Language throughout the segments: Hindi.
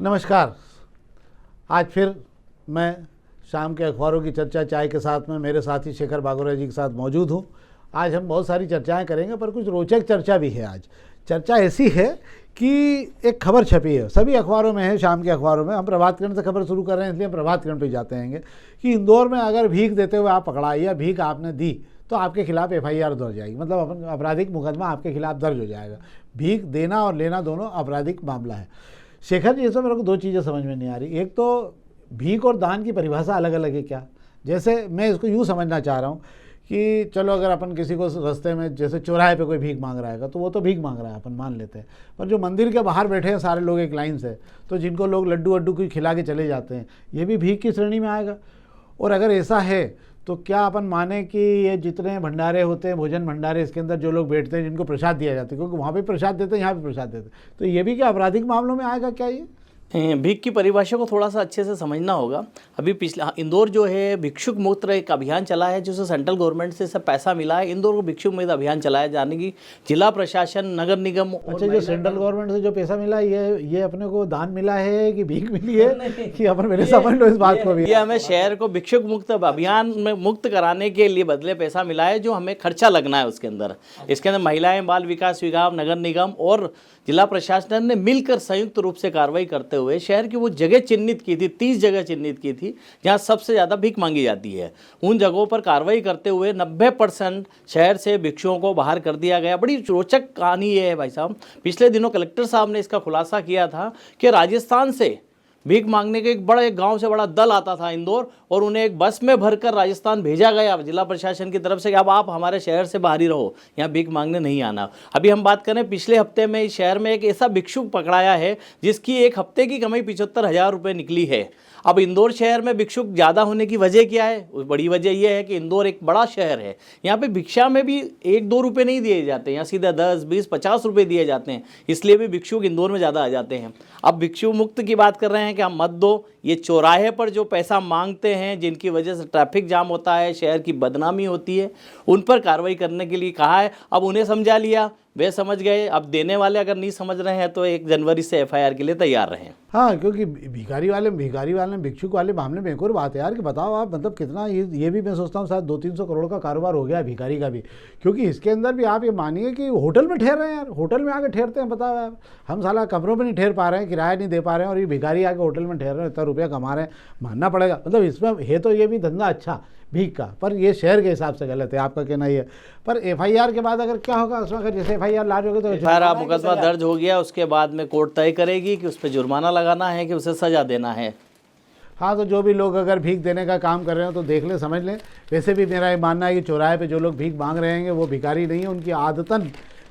नमस्कार। आज फिर मैं शाम के अखबारों की चर्चा चाय के साथ में मेरे साथी शेखर बागोरा जी के साथ मौजूद हूँ। आज हम बहुत सारी चर्चाएं करेंगे, पर कुछ रोचक चर्चा भी है। आज चर्चा ऐसी है कि एक खबर छपी है, सभी अखबारों में है, शाम के अखबारों में। हम प्रभात किरण से खबर शुरू कर रहे हैं, इसलिए हम प्रभात किरण पर जाते हैं कि इंदौर में अगर भीख देते हुए आप पकड़ाए या भीख आपने दी तो आपके खिलाफ FIR दर्ज हो जाएगी, मतलब अपन आपराधिक मुकदमा आपके खिलाफ दर्ज हो जाएगा। भीख देना और लेना दोनों आपराधिक मामला है। शेखर जी, इसमें मेरे को दो चीज़ें समझ में नहीं आ रही। एक तो भीख और दान की परिभाषा अलग अलग है क्या? जैसे मैं इसको यूँ समझना चाह रहा हूँ कि चलो अगर अपन किसी को रास्ते में जैसे चौराहे पे कोई भीख मांग रहा है तो वो तो भीख मांग रहा है, अपन मान लेते हैं। पर जो मंदिर के बाहर बैठे हैं सारे लोग एक लाइन से, तो जिनको लोग लड्डू वड्डू की खिला के चले जाते हैं, ये भी भीख की श्रेणी में आएगा। और अगर ऐसा है तो क्या अपन माने कि ये जितने भंडारे होते हैं, भोजन भंडारे, इसके अंदर जो लोग बैठते हैं जिनको प्रसाद दिया जाता है, क्योंकि वहाँ पे प्रसाद देते हैं, यहाँ पे प्रसाद देते हैं, तो ये भी क्या आपराधिक मामलों में आएगा क्या? ये भीख की परिभाषा को थोड़ा सा अच्छे से समझना होगा। अभी पिछले इंदौर जो है भिक्षुक मुक्त एक अभियान चला है, जिससे सेंट्रल गवर्नमेंट से सब पैसा मिला है। इंदौर को भिक्षुक मुक्त अभियान चलाया जाने की जिला प्रशासन, नगर निगम। अच्छा, जो सेंट्रल गवर्नमेंट से जो पैसा मिला ये अपने को दान मिला है कि भीख मिली है कि अपन मेरे समझ लो इस बात को भी? ये हमें शहर को भिक्षुक मुक्त अभियान में मुक्त कराने के लिए बदले पैसा मिला है, जो हमें खर्चा लगना है उसके अंदर। इसके अंदर महिलाएं बाल विकास विभाग, नगर निगम और जिला प्रशासन ने मिलकर संयुक्त रूप से कार्रवाई करते हुए शहर की वो जगह चिन्हित की थी, 30 जगह चिन्हित की थी जहां सबसे ज़्यादा भीख मांगी जाती है। उन जगहों पर कार्रवाई करते हुए 90% शहर से भिक्षुओं को बाहर कर दिया गया। बड़ी रोचक कहानी ये है भाई साहब। पिछले दिनों कलेक्टर साहब ने इसका खुलासा किया था कि राजस्थान से भीख मांगने के एक गांव से बड़ा दल आता था इंदौर, और उन्हें एक बस में भरकर राजस्थान भेजा गया जिला प्रशासन की तरफ से कि अब आप हमारे शहर से बाहर ही रहो, यहाँ भीख मांगने नहीं आना। अभी हम बात करें, पिछले हफ्ते में इस शहर में एक ऐसा भिक्षुक पकड़ाया है जिसकी एक हफ्ते की कमाई 75,000 रुपये निकली है। अब इंदौर शहर में भिक्षुक ज़्यादा होने की वजह क्या है? बड़ी वजह यह है कि इंदौर एक बड़ा शहर है। यहाँ पे भिक्षा में भी 1-2 रुपये नहीं दिए जाते, यहाँ सीधा 10, 20, 50 रुपये दिए जाते हैं। इसलिए भी भिक्षुक इंदौर में ज़्यादा आ जाते हैं। अब भिक्षु मुक्त की बात कर रहे हैं कि हम मत दो, ये चौराहे पर जो पैसा मांगते हैं, जिनकी वजह से ट्रैफिक जाम होता है, शहर की बदनामी होती है, उन पर कार्रवाई करने के लिए कहा है। अब उन्हें समझा लिया, वे समझ गए। अब देने वाले अगर नहीं समझ रहे हैं तो 1 जनवरी से FIR के लिए तैयार रहें। हाँ, क्योंकि भिखारी वाले भिक्षुक वाले मामले में एक और बात है यार कि बताओ आप, मतलब कितना ये भी मैं सोचता हूँ शायद 200-300 करोड़ का कारोबार हो गया है भिखारी का भी। क्योंकि इसके अंदर भी आप ये मानिए कि होटल में ठहर रहे हैं यार, होटल में आके ठहरते हैं। बताओ यार, हम साला कमरों में नहीं ठहर पा रहे हैं, किराया नहीं दे पा रहे हैं, और ये भिखारी आके होटल में ठहर रहे हैं, इतना रुपया कमा रहे हैं, मानना पड़ेगा। मतलब इसमें है तो ये भी धंधा अच्छा भीख का, पर ये शहर के हिसाब से गलत है, आपका कहना ही है। पर FIR के बाद अगर क्या होगा उसमें, अगर जैसे FIR लाज होगी तो FIR मुकदमा दर्ज हो गया, उसके बाद में कोर्ट तय करेगी कि उस पर जुर्माना लगाना है कि उसे सजा देना है। हाँ, तो जो भी लोग अगर भीख देने का काम कर रहे हो तो देख लें, समझ लें। वैसे भी मेरा ये मानना है कि चौराहे पे जो लोग भीख मांग रहे हैं वो भिखारी नहीं है, उनकी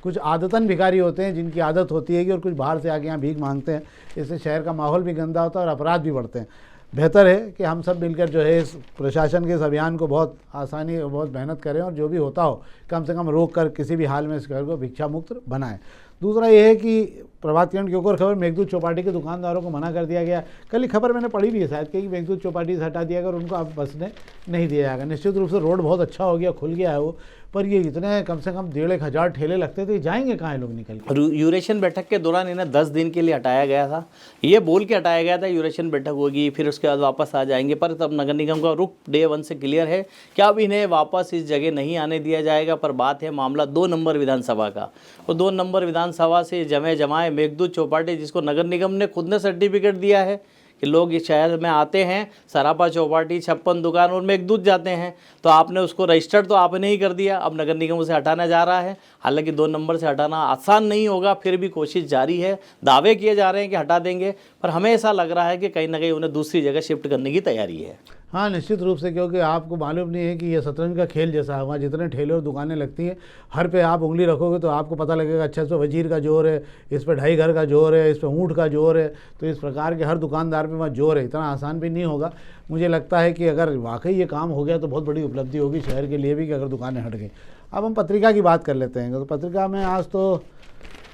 कुछ आदतन भिखारी होते हैं जिनकी आदत होती है कि और कुछ बाहर से आके यहाँ भीख मांगते हैं। इससे शहर का माहौल भी गंदा होता है और अपराध भी बढ़ते हैं। बेहतर है कि हम सब मिलकर जो है इस प्रशासन के इस अभियान को बहुत आसानी और बहुत मेहनत करें, और जो भी होता हो कम से कम रोक कर किसी भी हाल में इस घर को भिक्षा मुक्त बनाएं। दूसरा ये है कि प्रभात किरण की एक और खबर, मेघदूत चौपाटी के दुकानदारों को मना कर दिया गया। कल ही खबर मैंने पढ़ी भी है शायद कि मेघदूत चौपाटी से हटा दिया गया और उनको अब बसने नहीं दिया जाएगा। निश्चित रूप से रोड बहुत अच्छा हो गया, खुल गया है वो, पर ये इतने कम से कम 1,500 ठेले लगते थे, जाएंगे कहाँ लोग निकल के? यूरेशन बैठक के दौरान इन्हें 10 दिन के लिए हटाया गया था। ये बोल के हटाया गया था यूरेशन बैठक होगी, फिर उसके बाद वापस आ जाएंगे। पर तब नगर निगम का रुख डे 1 से क्लियर है कि अब इन्हें वापस इस जगह नहीं आने दिया जाएगा। पर बात है मामला 2 नंबर विधानसभा का, और 2 नंबर विधानसभा से जमाए मेघदूत चौपाटी, जिसको नगर निगम ने खुद ने सर्टिफिकेट दिया है कि लोग इस शहर में आते हैं, सरापा चौपाटी, 56 दुकान और मेघदूत जाते हैं, तो आपने उसको रजिस्टर्ड तो आपने ही कर दिया। अब नगर निगम उसे हटाना जा रहा है। हालांकि 2 नंबर से हटाना आसान नहीं होगा, फिर भी कोशिश जारी है। दावे किए जा रहे हैं कि हटा देंगे, पर हमें ऐसा लग रहा है कि कहीं ना कहीं उन्हें दूसरी जगह शिफ्ट करने की तैयारी है। हाँ, निश्चित रूप से, क्योंकि आपको मालूम नहीं है कि ये शतरंज का खेल जैसा है। वहाँ जितने ठेले और दुकानें लगती हैं, हर पे आप उंगली रखोगे तो आपको पता लगेगा अच्छा इस पर वजीर का जोर है, इस पर ढाई घर का जोर है, इस पर ऊँट का जोर है। तो इस प्रकार के हर दुकानदार पे वहाँ जोर है। इतना आसान भी नहीं होगा। मुझे लगता है कि अगर वाकई ये काम हो गया तो बहुत बड़ी उपलब्धि होगी शहर के लिए भी, कि अगर दुकानें हट गई। अब हम पत्रिका की बात कर लेते हैं। तो पत्रिका में आज तो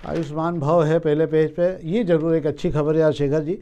आयुष्मान भव है पहले पेज पे। ये जरूर एक अच्छी खबर है यार शेखर जी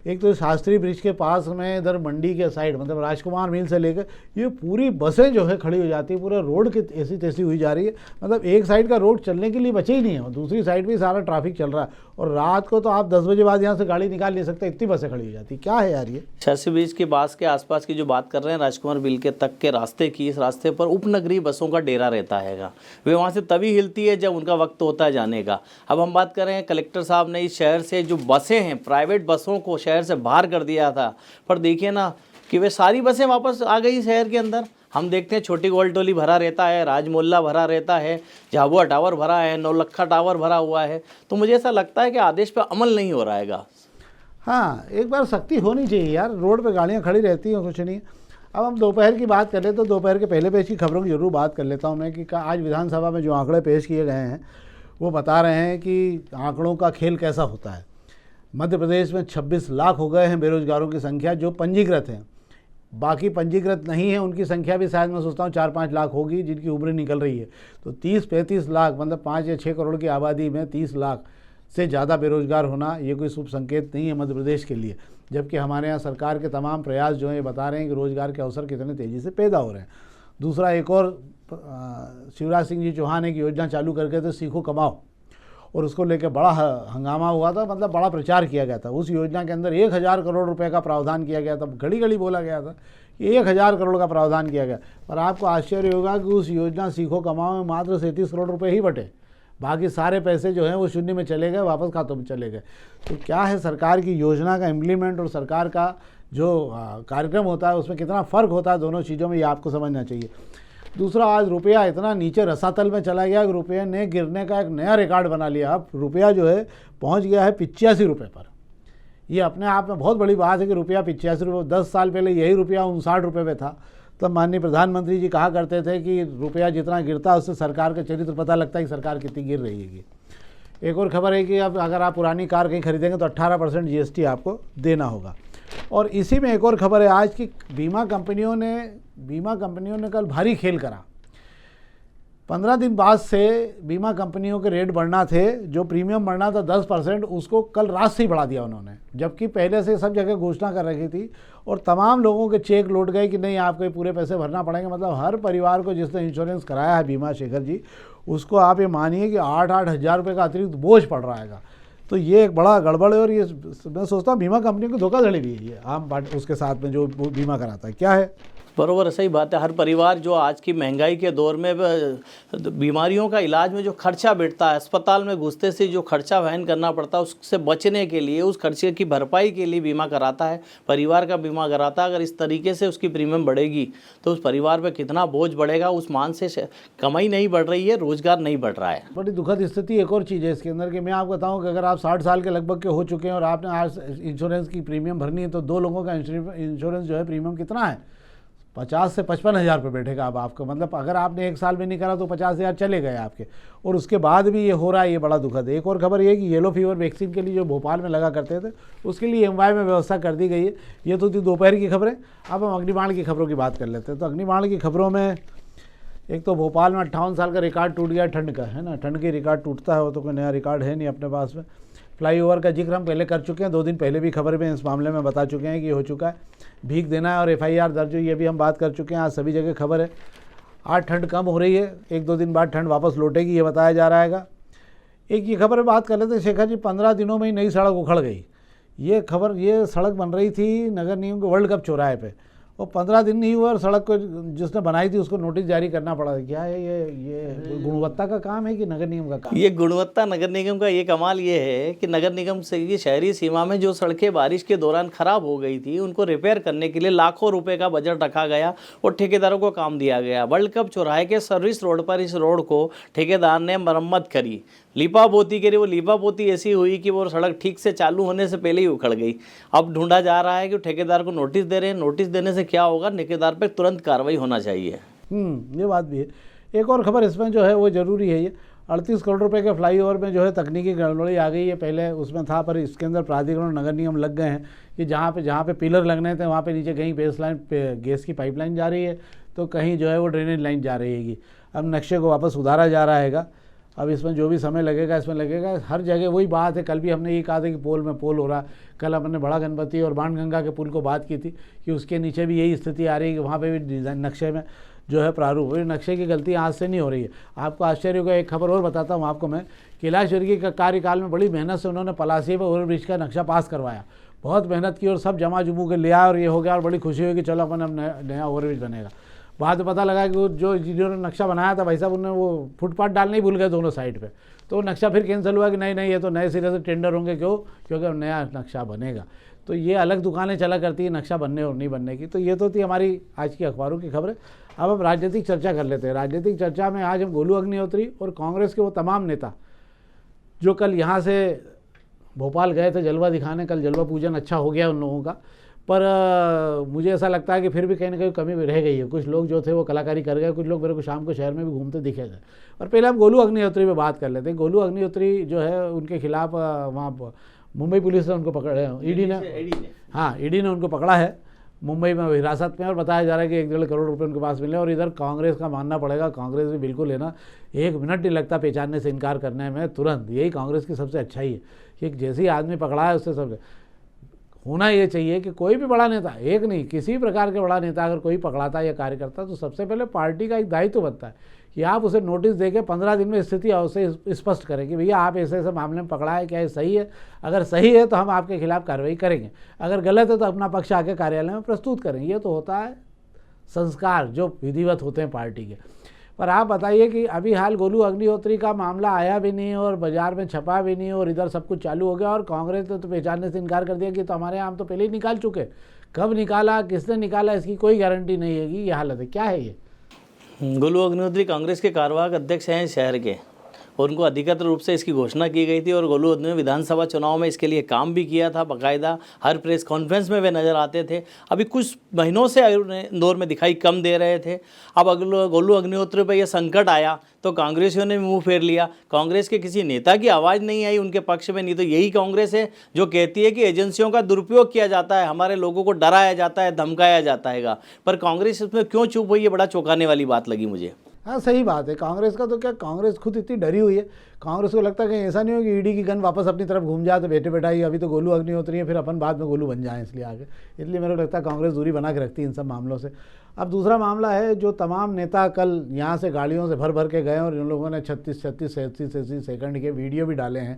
एक तो शास्त्री ब्रिज के पास में इधर मंडी के साइड मतलब राजकुमार मिल से लेकर ये पूरी बसें जो है खड़ी हो जाती है, पूरा रोड की ऐसी तैसी हुई जा रही है। मतलब एक साइड का रोड चलने के लिए बचे ही नहीं है और दूसरी साइड भी सारा ट्रैफिक चल रहा है। और रात को तो आप 10 बजे बाद यहाँ से गाड़ी निकाल नहीं सकते, इतनी बसें खड़ी हो जाती। क्या है यार ये। शास्त्री ब्रिज के पास के आसपास की जो बात कर रहे हैं राजकुमार बिल के तक के रास्ते की, इस रास्ते पर उपनगरीय बसों का डेरा रहता हैगा। वे वहाँ से तभी हिलती है जब उनका वक्त होता है जाने का। अब हम बात कर रहे हैं कलेक्टर साहब ने इस शहर से जो बसें हैं प्राइवेट बसों को शहर से बाहर कर दिया था, पर देखिए ना कि वे सारी बसें वापस आ गई शहर के अंदर। हम देखते हैं छोटी गोलटोली भरा रहता है, राजमोहल्ला भरा रहता है, झाबुआ टावर भरा है, नौलखा टावर भरा हुआ है। तो मुझे ऐसा लगता है कि आदेश पर अमल नहीं हो रहा हैगा। हाँ, एक बार सख्ती होनी चाहिए यार, रोड पे गाड़ियाँ खड़ी रहती हैं, कुछ नहीं। अब हम दोपहर की बात कर ले तो दोपहर के पहले पेश की खबरों की जरूर बात कर लेता हूँ मैं कि आज विधानसभा में जो आंकड़े पेश किए गए हैं वो बता रहे हैं कि आंकड़ों का खेल कैसा होता है। मध्य प्रदेश में 26 लाख हो गए हैं बेरोजगारों की संख्या जो पंजीकृत हैं। बाकी पंजीकृत नहीं है उनकी संख्या भी शायद मैं सोचता हूँ 4-5 लाख होगी जिनकी उम्र निकल रही है। तो 30-35 लाख मतलब 5 या 6 करोड़ की आबादी में 30 लाख से ज़्यादा बेरोजगार होना ये कोई शुभ संकेत नहीं है मध्य प्रदेश के लिए। जबकि हमारे यहाँ सरकार के तमाम प्रयास जो हैं ये बता रहे हैं कि रोज़गार के अवसर कितने तेज़ी से पैदा हो रहे हैं। दूसरा, एक और शिवराज सिंह जी चौहान एक योजना चालू करके थे सीखो कमाओ, और उसको लेकर बड़ा हंगामा हुआ था, मतलब बड़ा प्रचार किया गया था। उस योजना के अंदर 1000 करोड़ रुपए का प्रावधान किया गया था। घड़ी घड़ी बोला गया था कि 1000 करोड़ का प्रावधान किया गया, पर आपको आश्चर्य होगा कि उस योजना सीखो कमाओ में मात्र 37 करोड़ रुपए ही बटे। बाकी सारे पैसे जो हैं वो शून्य में चले गए, वापस खातों में चले गए। तो क्या है, सरकार की योजना का इम्प्लीमेंट और सरकार का जो कार्यक्रम होता है उसमें कितना फ़र्क होता है दोनों चीज़ों में, ये आपको समझना चाहिए। दूसरा, आज रुपया इतना नीचे रसातल में चला गया कि रुपये ने गिरने का एक नया रिकॉर्ड बना लिया। अब रुपया जो है पहुंच गया है 85 रुपये पर। ये अपने आप में बहुत बड़ी बात है कि रुपया 85 रुपये। 10 साल पहले यही रुपया 59 रुपये पे था। तब माननीय प्रधानमंत्री जी कहा करते थे कि रुपया जितना गिरता है उससे सरकार का चरित्र पता लगता है कि सरकार कितनी गिर रही है। एक और खबर है कि अब अगर आप पुरानी कार कहीं खरीदेंगे तो 18% GST आपको देना होगा। और इसी में एक और खबर है आज की, बीमा कंपनियों ने कल भारी खेल करा। 15 दिन बाद से बीमा कंपनियों के रेट बढ़ना थे, जो प्रीमियम बढ़ना था 10%, उसको कल रात से ही बढ़ा दिया उन्होंने, जबकि पहले से सब जगह घोषणा कर रखी थी और तमाम लोगों के चेक लौट गए कि नहीं आपको ये पूरे पैसे भरना पड़ेंगे। मतलब हर परिवार को जिसने इंश्योरेंस कराया है बीमा, शेखर जी, उसको आप ये मानिए कि 8-8 हज़ार रुपये का अतिरिक्त बोझ पड़ रहा है। तो ये एक बड़ा गड़बड़ है और ये मैं सोचता हूँ बीमा कंपनियों की धोखाधड़ी भी है ये आम बात उसके साथ में जो बीमा कराता है। क्या है, बरोबर, सही बात है। हर परिवार जो आज की महंगाई के दौर में बीमारियों का इलाज में जो खर्चा बैठता है, अस्पताल में घुसते से जो खर्चा वहन करना पड़ता है, उससे बचने के लिए, उस खर्चे की भरपाई के लिए बीमा कराता है, परिवार का बीमा कराता है। अगर इस तरीके से उसकी प्रीमियम बढ़ेगी तो उस परिवार पर कितना बोझ बढ़ेगा। उस मान से कमाई नहीं बढ़ रही है, रोजगार नहीं बढ़ रहा है। बड़ी दुखद स्थिति एक और चीज़ है इसके अंदर कि मैं आपको बताऊँ कि अगर आप 60 साल के लगभग के हो चुके हैं और आपने आज इंश्योरेंस की प्रीमियम भरनी है तो 2 लोगों का इंश्योरेंस जो है प्रीमियम कितना है, 50 से 55 हज़ार रुपये बैठेगा अब आपको। मतलब अगर आपने 1 साल में नहीं करा तो 50 हज़ार चले गए आपके, और उसके बाद भी ये हो रहा है, ये बड़ा दुखद है। एक और खबर ये कि येलो फीवर वैक्सीन के लिए जो भोपाल में लगा करते थे उसके लिए MY में व्यवस्था कर दी गई है। ये तो थी दोपहर की खबरें। अब हम अग्निबाण की खबरों की बात कर लेते हैं। तो अग्निबाण की खबरों में एक तो भोपाल में 58 साल का रिकॉर्ड टूट गया ठंड का, है ना। ठंड की रिकॉर्ड टूटता है, वो तो कोई नया रिकॉर्ड है नहीं अपने पास में। फ्लाईओवर का जिक्र हम पहले कर चुके हैं, 2 दिन पहले भी खबर में इस मामले में बता चुके हैं कि हो चुका है। भीख देना है और FIR दर्ज हुई, ये भी हम बात कर चुके हैं। आज सभी जगह खबर है। आज ठंड कम हो रही है, 1-2 दिन बाद ठंड वापस लौटेगी, ये बताया जा रहा है। एक ये खबर बात कर लेते हैं, शेखर जी, 15 दिनों में ही नई सड़क उखड़ गई। ये खबर, ये सड़क बन रही थी नगर निगम के वर्ल्ड कप चौराहे पे, और 15 दिन नहीं हुआ और सड़क को जिसने बनाई थी उसको नोटिस जारी करना पड़ा। क्या है ये गुणवत्ता का काम है कि नगर निगम का काम? ये गुणवत्ता नगर निगम का। ये कमाल ये है कि नगर निगम से ये शहरी सीमा में जो सड़कें बारिश के दौरान खराब हो गई थी उनको रिपेयर करने के लिए लाखों रुपए का बजट रखा गया और ठेकेदारों को काम दिया गया। वर्ल्ड कप चौराहे के सर्विस रोड पर इस रोड को ठेकेदार ने मरम्मत करी, लीपा पोती करी। वो लीपा पोती ऐसी हुई कि वो सड़क ठीक से चालू होने से पहले ही उखड़ गई। अब ढूंढा जा रहा है कि ठेकेदार को नोटिस दे रहे हैं। नोटिस देने से क्या होगा, ठेकेदार पे तुरंत कार्रवाई होना चाहिए। ये बात भी है। एक और खबर इसमें जो है वो ज़रूरी है। ये 38 करोड़ रुपए के फ्लाईओवर में जो है तकनीकी गड़बड़ी आ गई है। पहले उसमें था, पर इसके अंदर प्राधिकरण नगर निगम लग गए हैं कि जहाँ पे पिलर लगने थे वहाँ पे नीचे कहीं बेस लाइन पे गैस की पाइपलाइन जा रही है, तो कहीं जो है वो ड्रेनेज लाइन जा रही है। अब नक्शे को वापस सुधारा जा रहा है। अब इसमें जो भी समय लगेगा इसमें लगेगा, हर जगह वही बात है। कल भी हमने ये कहा था कि पोल में पोल हो रहा, कल हमने बड़ा गणपति और बाणगंगा के पुल को बात की थी कि उसके नीचे भी यही स्थिति आ रही है कि वहाँ पे भी डिज़ाइन नक्शे में जो है प्रारूप, नक्शे की गलती आज से नहीं हो रही है। आपको आश्चर्य होगा, एक खबर और बताता हूँ आपको मैं, कैलाश विर्की का कार्यकाल में बड़ी मेहनत से उन्होंने पलासी में ओवरब्रिज का नक्शा पास करवाया, बहुत मेहनत की और सब जमा जुमू के लिया और ये हो गया और बड़ी खुशी हुई कि चलो अपन अब नया ओवरब्रिज बनेगा। बाद में पता लगा कि वो जो जिन्होंने नक्शा बनाया था भाई साहब, उन्होंने वो फुटपाथ डालने ही भूल गए दोनों साइड पे, तो नक्शा फिर कैंसिल हुआ कि नहीं ये तो नए सिरे से टेंडर होंगे। क्यों? क्योंकि अब नया नक्शा बनेगा। तो ये अलग दुकानें चला करती है नक्शा बनने और नहीं बनने की। तो ये तो थी हमारी आज की अखबारों की खबरें। अब हम राजनीतिक चर्चा कर लेते हैं। राजनीतिक चर्चा में आज हम गोलू अग्निहोत्री और कांग्रेस के वो तमाम नेता जो कल यहाँ से भोपाल गए थे जलवा दिखाने, कल जलवा पूजन अच्छा हो गया उन लोगों का, पर मुझे ऐसा लगता है कि फिर भी कहीं ना कहीं कमी रह गई है। कुछ लोग जो थे वो कलाकारी कर गए, कुछ लोग मेरे को शाम को शहर में भी घूमते दिखे थे। और पहले हम गोलू अग्निहोत्री पे बात कर लेते हैं। गोलू अग्निहोत्री जो है उनके खिलाफ वहाँ मुंबई पुलिस ने उनको पकड़े, ईडी ने उनको पकड़ा है मुंबई में हिरासत में, और बताया जा रहा है कि 1-1.5 करोड़ रुपए उनके पास मिले। और इधर कांग्रेस का मानना पड़ेगा, कांग्रेस भी बिल्कुल है ना 1 मिनट नहीं लगता पहचानने से इनकार करने में तुरंत। यही कांग्रेस की सबसे अच्छाई है कि जैसे ही आदमी पकड़ा है उससे सब होना ये चाहिए कि कोई भी बड़ा नेता, एक नहीं किसी प्रकार के बड़ा नेता अगर कोई पकड़ाता है या कार्यकर्ता, तो सबसे पहले पार्टी का एक दायित्व बनता है कि आप उसे नोटिस देके 15 दिन में स्थिति उसे स्पष्ट करें कि भैया आप ऐसे ऐसे मामले में पकड़ा है, क्या ये सही है? अगर सही है तो हम आपके खिलाफ कार्रवाई करेंगे, अगर गलत है तो अपना पक्ष आके कार्यालय में प्रस्तुत करें। ये तो होता है संस्कार जो विधिवत होते हैं पार्टी के। पर आप बताइए कि अभी हाल गोलू अग्निहोत्री का मामला आया भी नहीं और बाजार में छपा भी नहीं और इधर सब कुछ चालू हो गया, और कांग्रेस ने तो पहचानने से इनकार कर दिया कि तो हमारे यहाँ तो पहले ही निकाल चुके। कब निकाला, किसने निकाला, इसकी कोई गारंटी नहीं है कि ये हालत है। क्या है ये? गोलू अग्निहोत्री कांग्रेस के कार्यवाहक अध्यक्ष हैं शहर के, और उनको अधिकृत रूप से इसकी घोषणा की गई थी। और गोलू अग्निहोत्री ने विधानसभा चुनाव में इसके लिए काम भी किया था, बाकायदा हर प्रेस कॉन्फ्रेंस में वे नज़र आते थे। अभी कुछ महीनों से इंदौर में दिखाई कम दे रहे थे। अब अगले गोलू अग्निहोत्री पर यह संकट आया तो कांग्रेसियों ने मुंह फेर लिया। कांग्रेस के किसी नेता की आवाज़ नहीं आई उनके पक्ष में। नहीं तो यही कांग्रेस है जो कहती है कि एजेंसियों का दुरुपयोग किया जाता है, हमारे लोगों को डराया जाता है, धमकाया जाता है। पर कांग्रेस इसमें क्यों चुप हुई, ये बड़ा चौंकाने वाली बात लगी मुझे। हाँ सही बात है। कांग्रेस का तो क्या, कांग्रेस खुद इतनी डरी हुई है। कांग्रेस को लगता है कि ऐसा नहीं हो कि ईडी की गन वापस अपनी तरफ घूम जाए तो बैठे बैठाई अभी तो गोलू अग्निहोत्री है, फिर अपन बाद में गोलू बन जाए, इसलिए आगे। इसलिए मेरे को लगता है कांग्रेस दूरी बना के रखती है इन सब मामलों से। अब दूसरा मामला है, जो तमाम नेता कल यहाँ से गाड़ियों से भर भर के गए और इन लोगों ने 36-37 सेकंड के वीडियो भी डाले हैं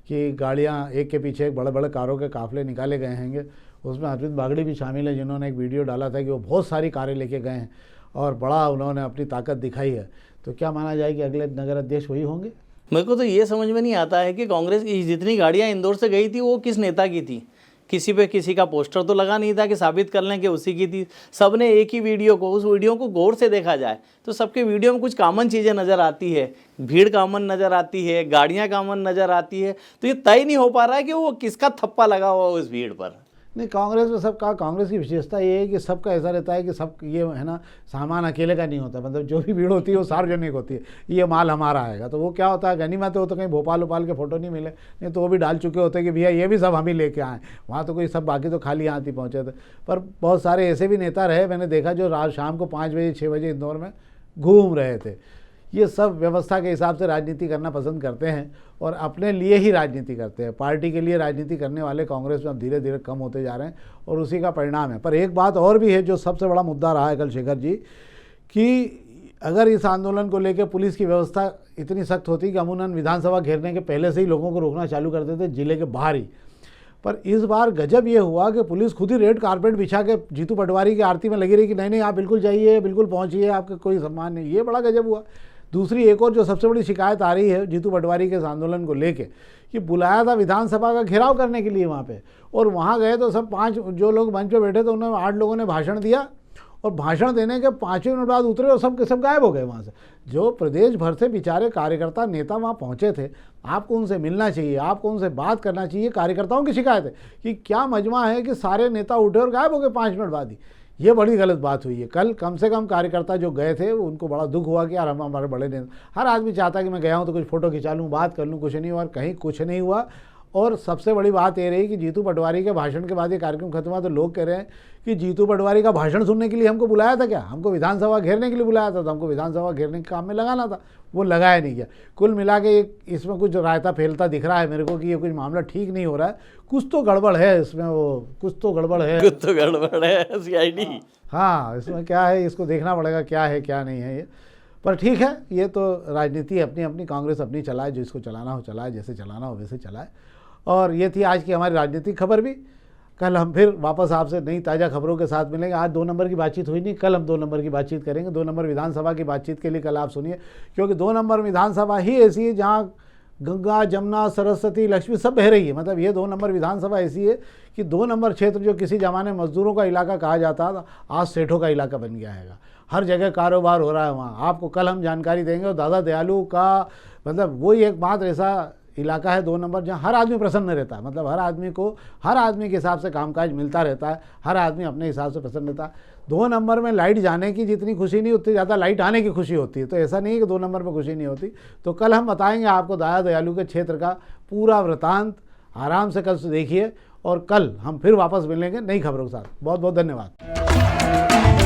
कि गाड़ियाँ एक के पीछे एक बड़े बड़े कारों के काफिले निकाले गए हैंगे। उसमें अरविंद बागड़ी भी शामिल है, जिन्होंने एक वीडियो डाला था कि वो बहुत सारी कारें लेके गए हैं और बड़ा उन्होंने अपनी ताकत दिखाई है। तो क्या माना जाए कि अगले नगर अध्यक्ष वही होंगे? मेरे को तो ये समझ में नहीं आता है कि कांग्रेस की जितनी गाड़ियां इंदौर से गई थी वो किस नेता की थी। किसी पे किसी का पोस्टर तो लगा नहीं था कि साबित कर लें कि उसी की थी। सबने एक ही वीडियो को, उस वीडियो को गौर से देखा जाए तो सबके वीडियो में कुछ कॉमन चीज़ें नज़र आती है। भीड़ कॉमन नज़र आती है, गाड़ियाँ कॉमन नज़र आती है। तो ये तय नहीं हो पा रहा है कि वो किसका थप्पा लगा हुआ उस भीड़ पर। नहीं, कांग्रेस में सबका, कांग्रेस की विशेषता ये है कि सबका ऐसा रहता है कि सब ये है ना, सामान अकेले का नहीं होता। मतलब जो भी भीड़ होती है वो सार्वजनिक होती है, ये माल हमारा आएगा। तो वो क्या होता है, गनीमत हो तो कहीं भोपाल के फ़ोटो नहीं मिले, नहीं तो वो भी डाल चुके होते कि भैया ये भी सब हम ही लेके आए। वहाँ तो कोई सब बाकी तो खाली हाथ ही पहुँचे थे। पर बहुत सारे ऐसे भी नेता रहे, मैंने देखा, जो रात शाम को 5 बजे 6 बजे इंदौर में घूम रहे थे। ये सब व्यवस्था के हिसाब से राजनीति करना पसंद करते हैं और अपने लिए ही राजनीति करते हैं। पार्टी के लिए राजनीति करने वाले कांग्रेस में अब धीरे धीरे कम होते जा रहे हैं और उसी का परिणाम है। पर एक बात और भी है जो सबसे बड़ा मुद्दा रहा है कल शेखर जी, कि अगर इस आंदोलन को लेकर पुलिस की व्यवस्था इतनी सख्त होती कि अमूमन विधानसभा घेरने के पहले से ही लोगों को रोकना चालू कर देते जिले के बाहर ही। पर इस बार गजब ये हुआ कि पुलिस खुद ही रेड कारपेट बिछा के जीतू पटवारी की आरती में लगी रही कि नहीं आप बिल्कुल जाइए, बिल्कुल पहुँचिए, आपका कोई सम्मान नहीं। ये बड़ा गजब हुआ। दूसरी एक और जो सबसे बड़ी शिकायत आ रही है जीतू पटवारी के इस आंदोलन को लेके, कि बुलाया था विधानसभा का घेराव करने के लिए वहाँ पे, और वहाँ गए तो सब 5 जो लोग मंच पे बैठे थे उन्होंने 8 लोगों ने भाषण दिया और भाषण देने के 5 मिनट बाद उतरे और सब के सब गायब हो गए वहाँ से। जो प्रदेश भर से बेचारे कार्यकर्ता नेता वहाँ पहुँचे थे, आपको उनसे मिलना चाहिए, आपको उनसे बात करना चाहिए। कार्यकर्ताओं की शिकायत है कि क्या मजमा है कि सारे नेता उठे और गायब हो गए 5 मिनट बाद ही। ये बड़ी गलत बात हुई है। कल कम से कम कार्यकर्ता जो गए थे उनको बड़ा दुख हुआ कि यार हम हमारे बड़े नेता, हर आदमी चाहता है कि मैं गया हूँ तो कुछ फ़ोटो खिंचा लूँ, बात कर लूँ, कुछ नहीं हुआ, और कहीं कुछ नहीं हुआ। और सबसे बड़ी बात ये रही कि जीतू पटवारी के भाषण के बाद ये कार्यक्रम खत्म हुआ तो लोग कह रहे हैं कि जीतू पटवारी का भाषण सुनने के लिए हमको बुलाया था क्या, हमको विधानसभा घेरने के लिए बुलाया था, तो हमको विधानसभा घेरने के काम में लगाना था, वो लगाया नहीं गया। कुल मिला के इसमें कुछ रायता फैलता दिख रहा है मेरे को कि ये कुछ मामला ठीक नहीं हो रहा है, कुछ तो गड़बड़ है इसमें, वो कुछ तो गड़बड़ है सीआईडी। हाँ, इसमें क्या है इसको देखना पड़ेगा क्या है क्या नहीं है ये, पर ठीक है, ये तो राजनीति अपनी अपनी, कांग्रेस अपनी चलाए, जो इसको चलाना हो चलाए, जैसे चलाना हो वैसे चलाए। और ये थी आज की हमारी राजनीतिक खबर भी। कल हम फिर वापस आपसे नई ताज़ा खबरों के साथ मिलेंगे। आज 2 नंबर की बातचीत हुई नहीं, कल हम 2 नंबर की बातचीत करेंगे। 2 नंबर विधानसभा की बातचीत के लिए कल आप सुनिए, क्योंकि 2 नंबर विधानसभा ही ऐसी है जहाँ गंगा, जमुना, सरस्वती, लक्ष्मी सब बह रही है। मतलब ये 2 नंबर विधानसभा ऐसी है कि 2 नंबर क्षेत्र जो किसी ज़माने मजदूरों का इलाका कहा जाता था, आज सेठों का इलाका बन गया है। हर जगह कारोबार हो रहा है वहाँ, आपको कल हम जानकारी देंगे। और दादा दयालु का मतलब वही एकमात्र ऐसा इलाका है 2 नंबर जहाँ हर आदमी प्रसन्न रहता है। मतलब हर आदमी को हर आदमी के हिसाब से कामकाज मिलता रहता है, हर आदमी अपने हिसाब से प्रसन्न रहता है। 2 नंबर में लाइट जाने की जितनी खुशी नहीं, उतनी ज़्यादा लाइट आने की खुशी होती है। तो ऐसा नहीं है कि 2 नंबर में खुशी नहीं होती। तो कल हम बताएंगे आपको दादा दयालु के क्षेत्र का पूरा वृतांत, आराम से कल से देखिए। और कल हम फिर वापस मिलेंगे नई खबरों के साथ। बहुत बहुत धन्यवाद।